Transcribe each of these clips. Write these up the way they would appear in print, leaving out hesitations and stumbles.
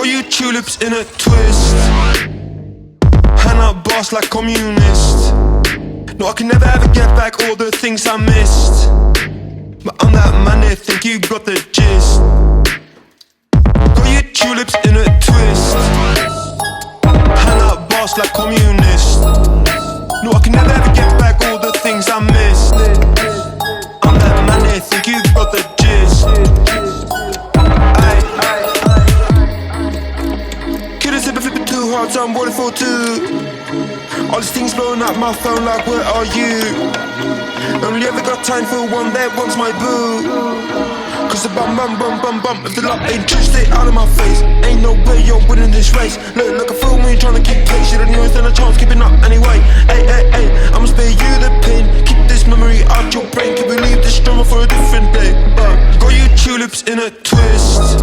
Got you tulips in a twist. Hand up boss like communist. No, I can never ever get back all the things I missed. But I'm that man that think you got the gist. Got you tulips in a twist. Hand up boss like communist. No, I can never ever get back all the things I missed. I'm that man that think you got the gist. Couldn't say flip it too hard, so I'm waiting for two. All these things blowing up my phone like where are you? Only ever got time for one that wants my boo. Cause the bum bum bum bum bum. If the love ain't true, stay out of my face. Ain't no way you're winning this race. Look like a fool when you're trying to keep pace. You don't even stand a chance keeping up anyway. Hey, hey, hey, I'ma spare you the pain. Keep this memory out your brain. Can we leave this drama for a different day? Got you tulips in a twist.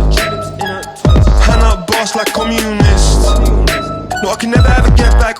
Hand up boss like communist. No, I can never ever get back.